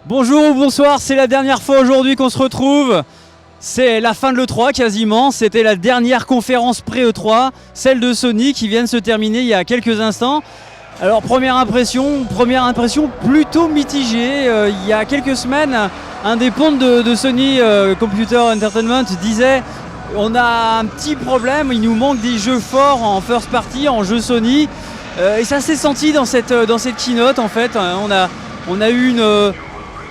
Bonjour ou bonsoir, c'est la dernière fois aujourd'hui qu'on se retrouve. C'est la fin de l'E3 quasiment, c'était la dernière conférence pré-E3, celle de Sony qui vient de se terminer il y a quelques instants. Alors première impression plutôt mitigée. Il y a quelques semaines, un des pontes de Sony Computer Entertainment disait on a un petit problème, il nous manque des jeux forts en first party, en jeux Sony. Et ça s'est senti dans cette keynote en fait. On a eu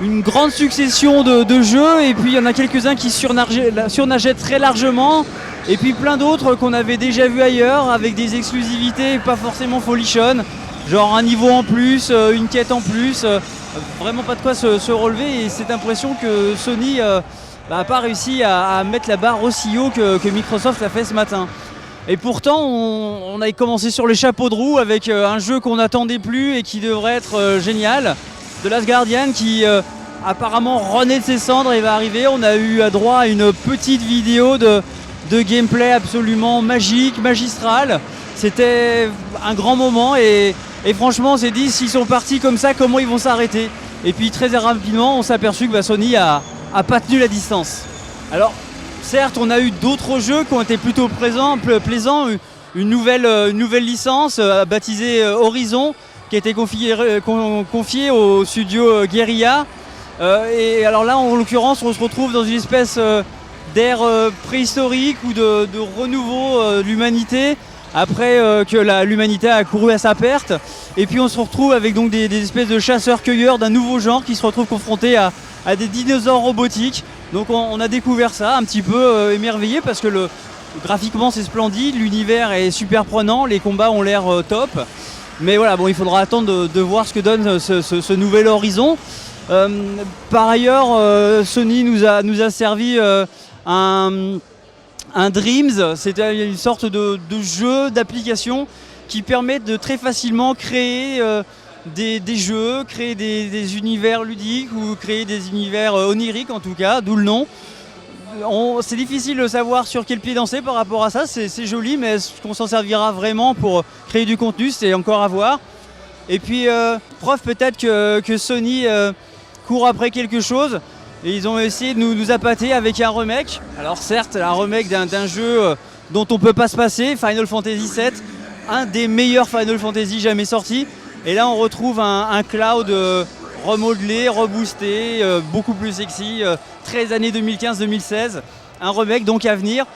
une grande succession de jeux et puis il y en a quelques-uns qui surnageaient très largement et puis plein d'autres qu'on avait déjà vus ailleurs avec des exclusivités pas forcément folichonnes, genre un niveau en plus, une quête en plus, vraiment pas de quoi se relever et cette impression que Sony n'a pas réussi à mettre la barre aussi haut que Microsoft l'a fait ce matin. Et pourtant on a commencé sur les chapeaux de roue avec un jeu qu'on n'attendait plus et qui devrait être génial. The Last Guardian qui apparemment renaît de ses cendres et va arriver. On a eu droit à une petite vidéo de gameplay absolument magique, magistral. C'était un grand moment et franchement on s'est dit s'ils sont partis comme ça, comment ils vont s'arrêter. Et puis très rapidement on s'est aperçu que Sony a pas tenu la distance. Alors certes on a eu d'autres jeux qui ont été plutôt plaisants, une nouvelle licence baptisée Horizon, qui a été confié au studio Guerrilla. Et alors là, en l'occurrence, on se retrouve dans une espèce d'ère préhistorique ou de renouveau de l'humanité, après que l'humanité a couru à sa perte. Et puis on se retrouve avec donc des espèces de chasseurs-cueilleurs d'un nouveau genre qui se retrouvent confrontés à des dinosaures robotiques. Donc on a découvert ça, un petit peu émerveillé, parce que graphiquement c'est splendide, l'univers est super prenant, les combats ont l'air top. Mais voilà, bon, il faudra attendre de voir ce que donne ce nouvel horizon. Par ailleurs, Sony nous a servi un Dreams, c'était une sorte de jeu, d'application qui permet de très facilement créer des jeux, créer des univers ludiques ou créer des univers oniriques en tout cas, d'où le nom. C'est difficile de savoir sur quel pied danser par rapport à ça, c'est joli, mais est-ce qu'on s'en servira vraiment pour créer du contenu, c'est encore à voir. Et puis, preuve peut-être que Sony court après quelque chose, et ils ont essayé de nous appâter avec un remake. Alors certes, un remake d'un jeu dont on ne peut pas se passer, Final Fantasy VII, un des meilleurs Final Fantasy jamais sortis. Et là on retrouve un Cloud remodelé, reboosté, beaucoup plus sexy, 13 années 2015-2016, un remake donc à venir,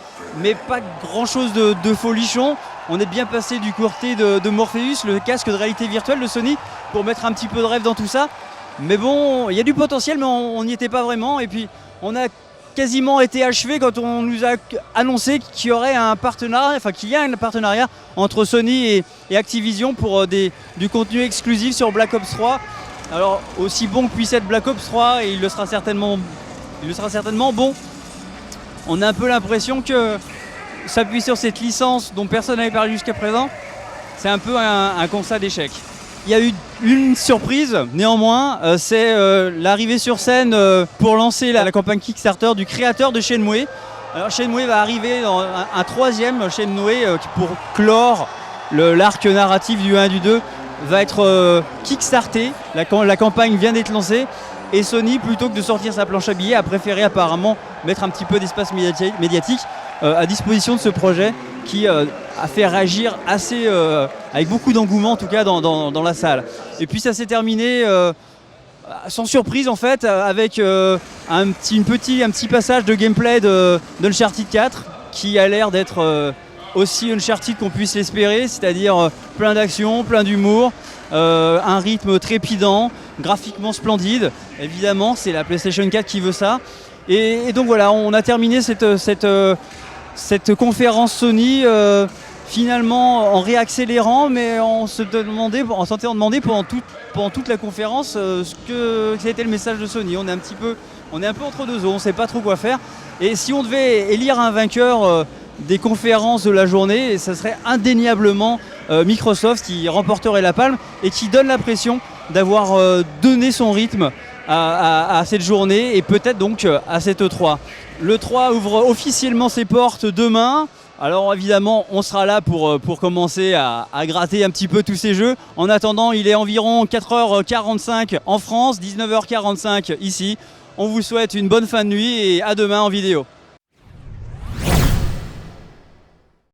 mais pas grand chose de folichon. On est bien passé du côté de Morpheus, le casque de réalité virtuelle de Sony, pour mettre un petit peu de rêve dans tout ça. Mais bon, il y a du potentiel, mais on n'y était pas vraiment. Et puis on a quasiment été achevé quand on nous a annoncé qu'il y aurait un partenariat, qu'il y a un partenariat entre Sony et Activision pour du contenu exclusif sur Black Ops 3. Alors aussi bon que puisse être Black Ops 3, et il le sera certainement bon, on a un peu l'impression que s'appuyer sur cette licence dont personne n'avait parlé jusqu'à présent, c'est un peu un constat d'échec. Il y a eu une surprise néanmoins, c'est l'arrivée sur scène pour lancer la campagne Kickstarter du créateur de Shenmue. Alors Shenmue va arriver dans un troisième Shenmue pour clore l'arc narratif du 1 et du 2. Va être kickstarté, la campagne vient d'être lancée et Sony, plutôt que de sortir sa planche à billets, a préféré apparemment mettre un petit peu d'espace médiatique à disposition de ce projet qui a fait réagir assez, avec beaucoup d'engouement en tout cas dans la salle. Et puis ça s'est terminé sans surprise en fait, avec un petit passage de gameplay d'Uncharted 4 qui a l'air d'être aussi Uncharted qu'on puisse l'espérer, c'est-à-dire plein d'action, plein d'humour, un rythme trépidant, graphiquement splendide. Évidemment, c'est la PlayStation 4 qui veut ça. Et donc voilà, on a terminé cette conférence Sony finalement en réaccélérant, mais on s'était demandé pendant toute la conférence quel était le message de Sony. On est un peu entre deux eaux, on ne sait pas trop quoi faire. Et si on devait élire un vainqueur des conférences de la journée, ça serait indéniablement Microsoft qui remporterait la palme et qui donne l'impression d'avoir donné son rythme à cette journée et peut-être donc à cette E3. L'E3 ouvre officiellement ses portes demain. Alors évidemment, on sera là pour commencer à gratter un petit peu tous ces jeux. En attendant, il est environ 4h45 en France, 19h45 ici. On vous souhaite une bonne fin de nuit et à demain en vidéo.